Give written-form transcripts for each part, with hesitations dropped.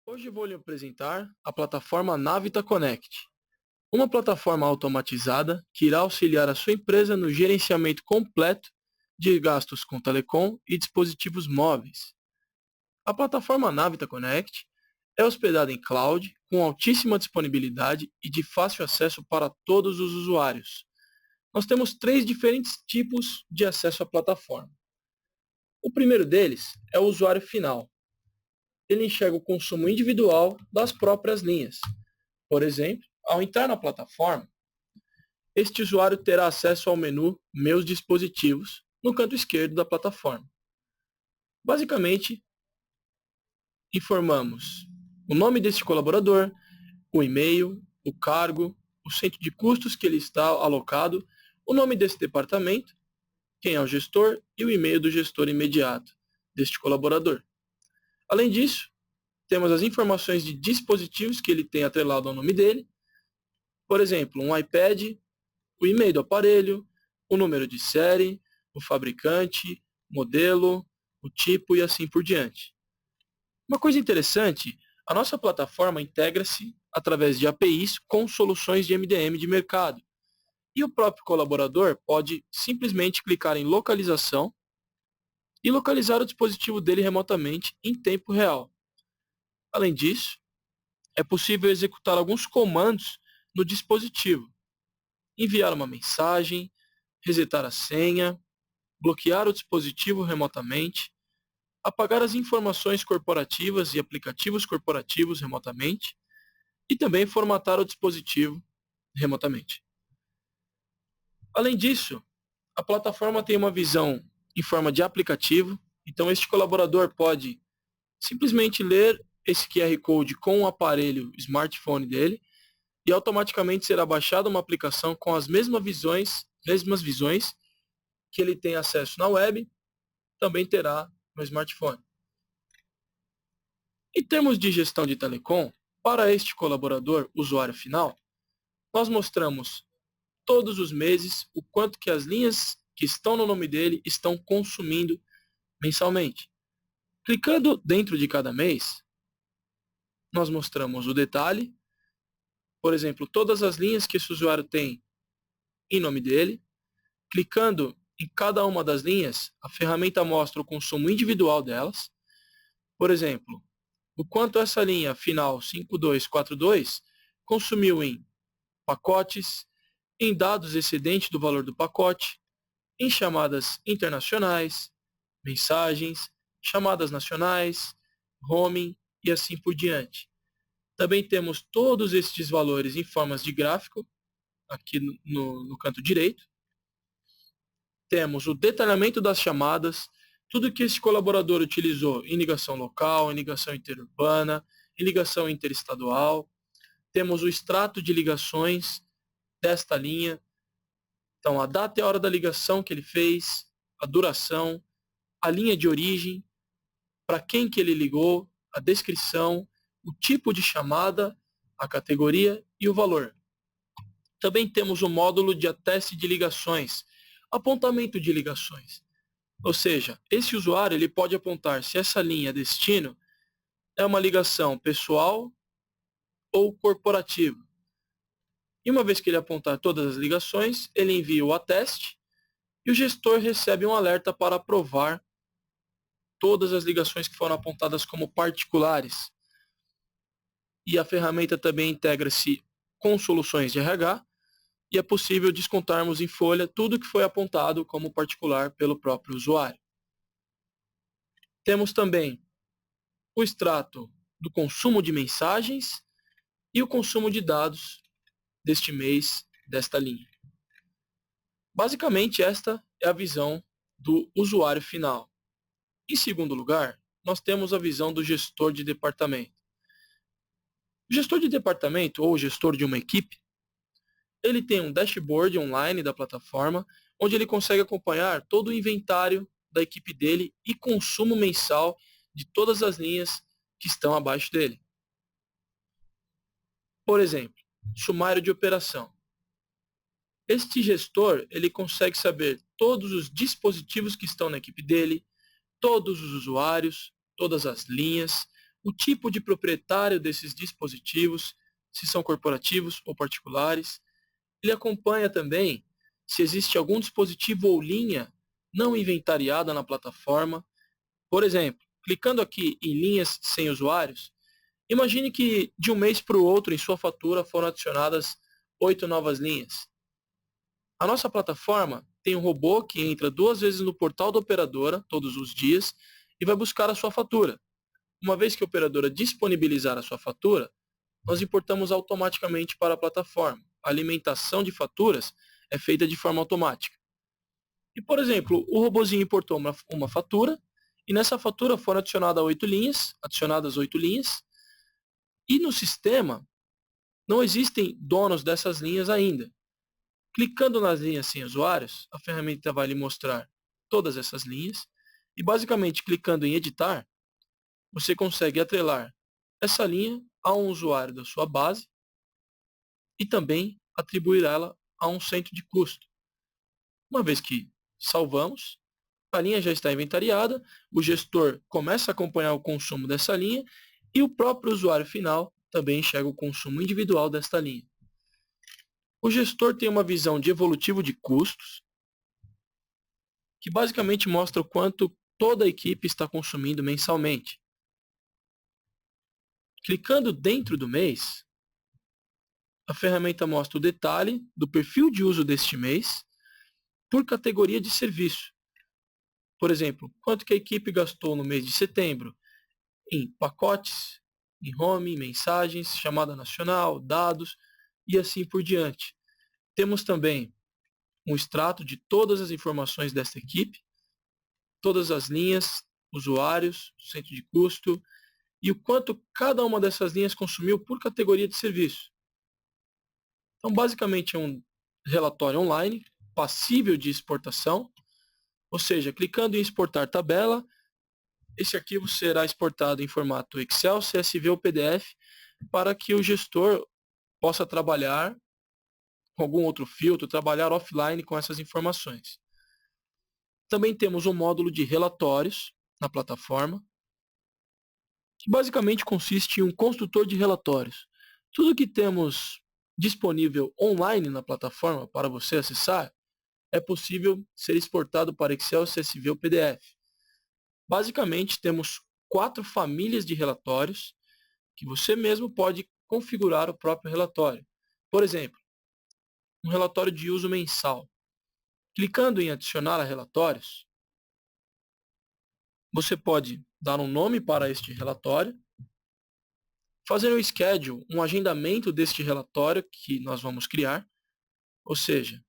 Hoje vou lhe apresentar a plataforma Navita Connect, uma plataforma automatizada que irá auxiliar a sua empresa no gerenciamento completo de gastos com telecom e dispositivos móveis. A plataforma Navita Connect é hospedada em cloud, com altíssima disponibilidade e de fácil acesso para todos os usuários. Nós temos três diferentes tipos de acesso à plataforma. O primeiro deles é o usuário final. Ele enxerga o consumo individual das próprias linhas. Por exemplo, ao entrar na plataforma, este usuário terá acesso ao menu Meus dispositivos no canto esquerdo da plataforma. Basicamente, informamos o nome deste colaborador, o e-mail, o cargo, o centro de custos que ele está alocado, o nome desse departamento, quem é o gestor e o e-mail do gestor imediato deste colaborador. Além disso, temos as informações de dispositivos que ele tem atrelado ao nome dele, por exemplo, um iPad, o e-mail do aparelho, o número de série, o fabricante, modelo, o tipo e assim por diante. Uma coisa interessante, a nossa plataforma integra-se através de APIs com soluções de MDM de mercado. E o próprio colaborador pode simplesmente clicar em localização e localizar o dispositivo dele remotamente em tempo real. Além disso, é possível executar alguns comandos no dispositivo, enviar uma mensagem, resetar a senha, bloquear o dispositivo remotamente, apagar as informações corporativas e aplicativos corporativos remotamente e também formatar o dispositivo remotamente. Além disso, a plataforma tem uma visão em forma de aplicativo, então este colaborador pode simplesmente ler esse QR Code com o aparelho smartphone dele e automaticamente será baixada uma aplicação com as mesmas visões que ele tem acesso na web, também terá no smartphone. Em termos de gestão de telecom, para este colaborador, usuário final, nós mostramos todos os meses o quanto que as linhas que estão no nome dele estão consumindo mensalmente. Clicando dentro de cada mês, nós mostramos o detalhe, por exemplo, todas as linhas que esse usuário tem em nome dele. Clicando em cada uma das linhas, a ferramenta mostra o consumo individual delas. Por exemplo, o quanto essa linha final 5242 consumiu em pacotes, em dados excedente do valor do pacote, em chamadas internacionais, mensagens, chamadas nacionais, roaming e assim por diante. Também temos todos estes valores em formas de gráfico, aqui no canto direito. Temos o detalhamento das chamadas, tudo que esse colaborador utilizou em ligação local, em ligação interurbana, em ligação interestadual. Temos o extrato de ligações desta linha. Então, a data e a hora da ligação que ele fez, a duração, a linha de origem, para quem que ele ligou, a descrição, o tipo de chamada, a categoria e o valor. Também temos o módulo de ateste de ligações, apontamento de ligações. Ou seja, esse usuário ele pode apontar se essa linha destino é uma ligação pessoal ou corporativa. E uma vez que ele apontar todas as ligações, ele envia o ateste e o gestor recebe um alerta para aprovar todas as ligações que foram apontadas como particulares. E a ferramenta também integra-se com soluções de RH e é possível descontarmos em folha tudo que foi apontado como particular pelo próprio usuário. Temos também o extrato do consumo de mensagens e o consumo de dados deste mês, desta linha. Basicamente, esta é a visão do usuário final. Em segundo lugar, nós temos a visão do gestor de departamento. O gestor de departamento, ou gestor de uma equipe, ele tem um dashboard online da plataforma, onde ele consegue acompanhar todo o inventário da equipe dele e consumo mensal de todas as linhas que estão abaixo dele. Por exemplo, sumário de operação. Este gestor ele consegue saber todos os dispositivos que estão na equipe dele, todos os usuários, todas as linhas, o tipo de proprietário desses dispositivos, se são corporativos ou particulares. Ele acompanha também se existe algum dispositivo ou linha não inventariada na plataforma. Por exemplo, clicando aqui em linhas sem usuários, imagine que de um mês para o outro em sua fatura foram adicionadas 8 novas linhas. A nossa plataforma tem um robô que entra 2 vezes no portal da operadora todos os dias e vai buscar a sua fatura. Uma vez que a operadora disponibilizar a sua fatura, nós importamos automaticamente para a plataforma. A alimentação de faturas é feita de forma automática. E, por exemplo, o robozinho importou uma fatura, e nessa fatura foram adicionadas 8 linhas, e no sistema não existem donos dessas linhas ainda. Clicando nas linhas sem usuários, a ferramenta vai lhe mostrar todas essas linhas, e basicamente clicando em editar, você consegue atrelar essa linha a um usuário da sua base e também atribuir ela a um centro de custo. Uma vez que salvamos, a linha já está inventariada, o gestor começa a acompanhar o consumo dessa linha e o próprio usuário final também enxerga o consumo individual desta linha. O gestor tem uma visão de evolutivo de custos, que basicamente mostra o quanto toda a equipe está consumindo mensalmente. Clicando dentro do mês, a ferramenta mostra o detalhe do perfil de uso deste mês por categoria de serviço. Por exemplo, quanto que a equipe gastou no mês de setembro em pacotes, em home, mensagens, chamada nacional, dados e assim por diante. Temos também um extrato de todas as informações desta equipe, todas as linhas, usuários, centro de custo e o quanto cada uma dessas linhas consumiu por categoria de serviço. Então, basicamente, é um relatório online, passível de exportação, ou seja, clicando em exportar tabela, esse arquivo será exportado em formato Excel, CSV ou PDF, para que o gestor possa trabalhar com algum outro filtro, trabalhar offline com essas informações. Também temos um módulo de relatórios na plataforma, que basicamente consiste em um construtor de relatórios. Tudo que temos disponível online na plataforma para você acessar é possível ser exportado para Excel, CSV ou PDF. Basicamente, temos 4 famílias de relatórios que você mesmo pode configurar o próprio relatório. Por exemplo, um relatório de uso mensal. Clicando em adicionar a relatórios, você pode dar um nome para este relatório, fazer um schedule, um agendamento deste relatório que nós vamos criar, ou seja,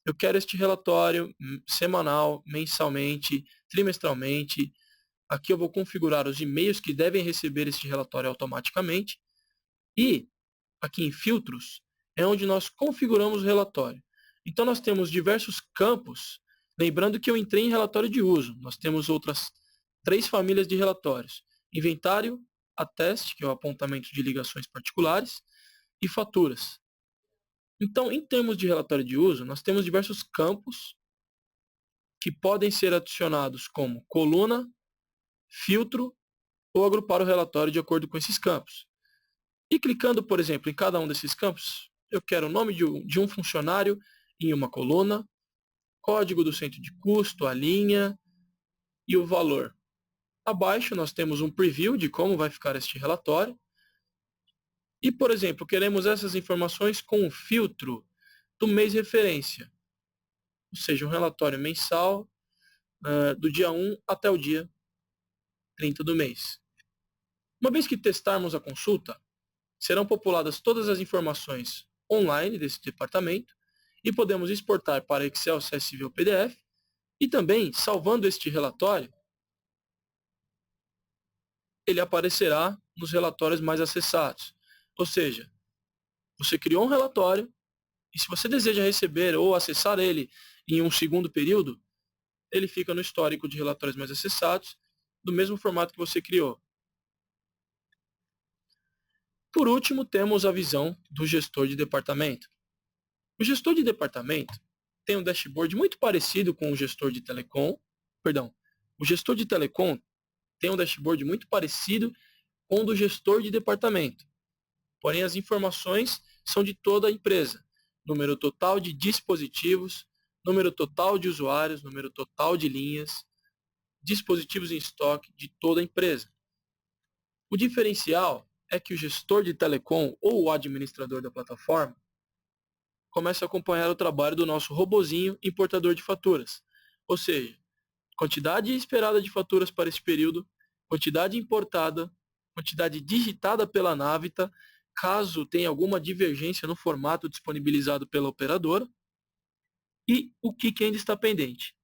eu quero este relatório semanal, mensalmente, trimestralmente. Aqui eu vou configurar os e-mails que devem receber este relatório automaticamente. E aqui em filtros é onde nós configuramos o relatório. Então nós temos diversos campos, lembrando que eu entrei em relatório de uso. Nós temos outras 3 famílias de relatórios: inventário, ateste, que é o apontamento de ligações particulares, e faturas. Então, em termos de relatório de uso, nós temos diversos campos que podem ser adicionados como coluna, filtro ou agrupar o relatório de acordo com esses campos. E clicando, por exemplo, em cada um desses campos, eu quero o nome de um funcionário em uma coluna, código do centro de custo, a linha e o valor. Abaixo nós temos um preview de como vai ficar este relatório. E, por exemplo, queremos essas informações com o filtro do mês referência, ou seja, um relatório mensal do dia 1 até o dia 30 do mês. Uma vez que testarmos a consulta, serão populadas todas as informações online desse departamento e podemos exportar para Excel, CSV ou PDF e também, salvando este relatório, ele aparecerá nos relatórios mais acessados. Ou seja, você criou um relatório e se você deseja receber ou acessar ele em um segundo período, ele fica no histórico de relatórios mais acessados, do mesmo formato que você criou. Por último, temos a visão do gestor de departamento. O gestor de departamento tem um dashboard muito parecido com o gestor de telecom. O gestor de telecom tem um dashboard muito parecido com o do gestor de departamento. Porém, as informações são de toda a empresa. Número total de dispositivos, número total de usuários, número total de linhas, dispositivos em estoque de toda a empresa. O diferencial é que o gestor de telecom ou o administrador da plataforma começa a acompanhar o trabalho do nosso robozinho importador de faturas. Ou seja, quantidade esperada de faturas para esse período, quantidade importada, quantidade digitada pela Navita, caso tenha alguma divergência no formato disponibilizado pela operadora, e o que ainda está pendente.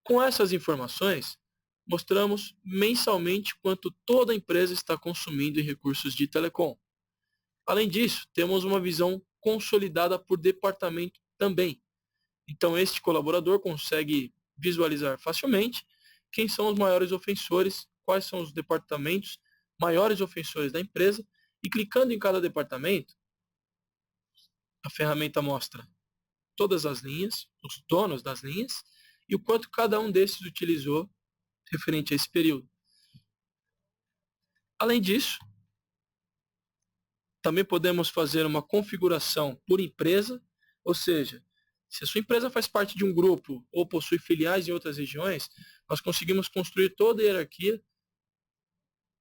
Com essas informações, mostramos mensalmente quanto toda a empresa está consumindo em recursos de telecom. Além disso, temos uma visão consolidada por departamento também. Então, este colaborador consegue visualizar facilmente quem são os maiores ofensores, quais são os departamentos maiores ofensores da empresa, e clicando em cada departamento, a ferramenta mostra todas as linhas, os donos das linhas, e o quanto cada um desses utilizou referente a esse período. Além disso, também podemos fazer uma configuração por empresa, ou seja, se a sua empresa faz parte de um grupo ou possui filiais em outras regiões, nós conseguimos construir toda a hierarquia,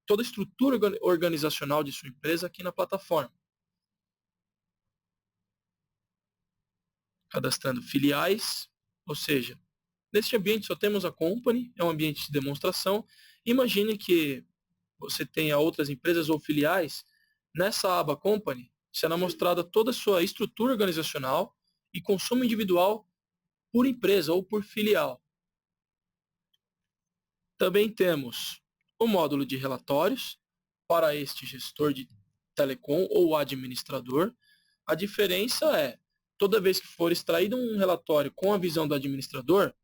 toda a estrutura organizacional de sua empresa aqui na plataforma. Cadastrando filiais, ou seja, neste ambiente só temos a company, é um ambiente de demonstração. Imagine que você tenha outras empresas ou filiais. Nessa aba company, será mostrada toda a sua estrutura organizacional e consumo individual por empresa ou por filial. Também temos o módulo de relatórios para este gestor de telecom ou administrador. A diferença é, toda vez que for extraído um relatório com a visão do administrador,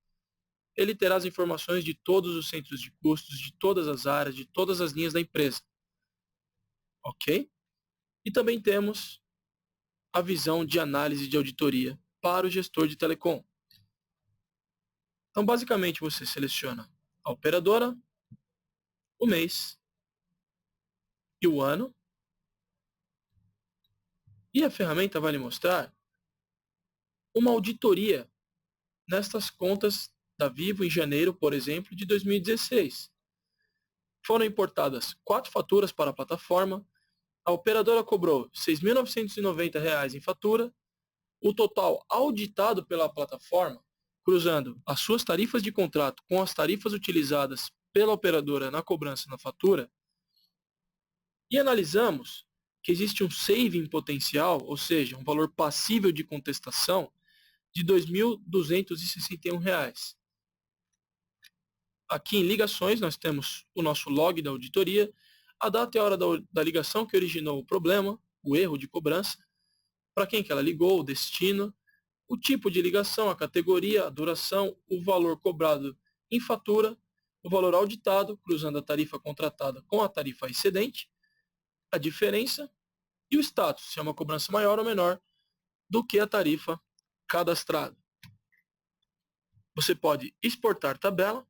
ele terá as informações de todos os centros de custos, de todas as áreas, de todas as linhas da empresa. Ok? E também temos a visão de análise de auditoria para o gestor de telecom. Então, basicamente, você seleciona a operadora, o mês e o ano, e a ferramenta vai lhe mostrar uma auditoria nestas contas da Vivo em janeiro, por exemplo, de 2016. Foram importadas 4 faturas para a plataforma, a operadora cobrou R$ 6.990 em fatura, o total auditado pela plataforma, cruzando as suas tarifas de contrato com as tarifas utilizadas pela operadora na cobrança na fatura, e analisamos que existe um saving potencial, ou seja, um valor passível de contestação, de R$ 2.261. Aqui em ligações nós temos o nosso log da auditoria, a data e a hora da ligação que originou o problema, o erro de cobrança, para quem que ela ligou, o destino, o tipo de ligação, a categoria, a duração, o valor cobrado em fatura, o valor auditado, cruzando a tarifa contratada com a tarifa excedente, a diferença e o status, se é uma cobrança maior ou menor do que a tarifa cadastrada. Você pode exportar tabela,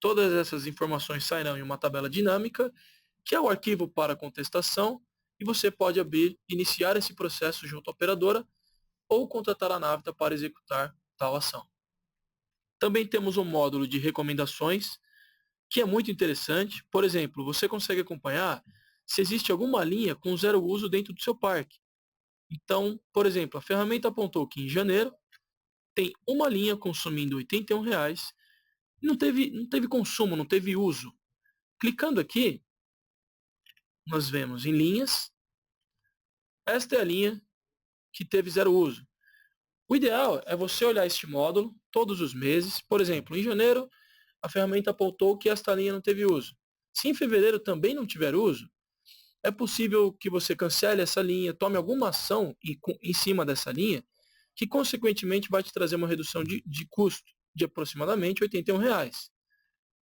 todas essas informações sairão em uma tabela dinâmica, que é o arquivo para contestação, e você pode iniciar esse processo junto à operadora ou contratar a Navita para executar tal ação. Também temos um módulo de recomendações, que é muito interessante. Por exemplo, você consegue acompanhar se existe alguma linha com zero uso dentro do seu parque. Então, por exemplo, a ferramenta apontou que em janeiro tem uma linha consumindo R$ 81, não teve consumo, não teve uso. Clicando aqui, nós vemos em linhas, esta é a linha que teve zero uso. O ideal é você olhar este módulo todos os meses. Por exemplo, em janeiro, a ferramenta apontou que esta linha não teve uso. Se em fevereiro também não tiver uso, é possível que você cancele essa linha, tome alguma ação em cima dessa linha, que consequentemente vai te trazer uma redução de custo de aproximadamente R$ 81.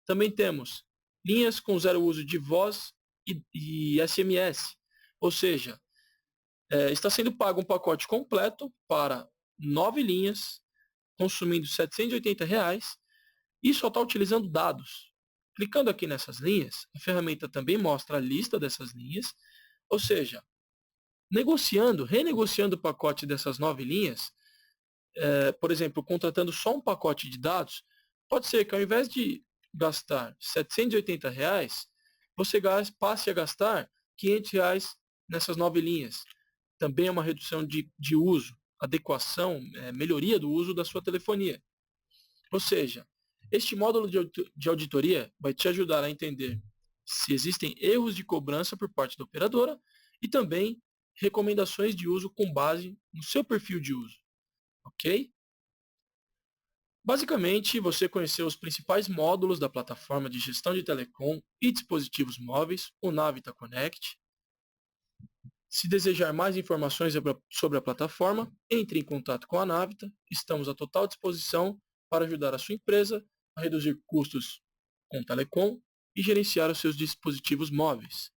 Também temos linhas com zero uso de voz e SMS, ou seja, está sendo pago um pacote completo para 9 linhas, consumindo R$ 780, e só está utilizando dados. Clicando aqui nessas linhas, a ferramenta também mostra a lista dessas linhas, ou seja, renegociando o pacote dessas 9 linhas, por exemplo, contratando só um pacote de dados, pode ser que ao invés de gastar R$ 780, você passe a gastar R$ 500 nessas 9 linhas. Também é uma redução de uso, adequação, melhoria do uso da sua telefonia. Ou seja, este módulo de auditoria vai te ajudar a entender se existem erros de cobrança por parte da operadora e também recomendações de uso com base no seu perfil de uso. Ok? Basicamente, você conheceu os principais módulos da plataforma de gestão de telecom e dispositivos móveis, o Navita Connect. Se desejar mais informações sobre a plataforma, entre em contato com a Navita. Estamos à total disposição para ajudar a sua empresa a reduzir custos com telecom e gerenciar os seus dispositivos móveis.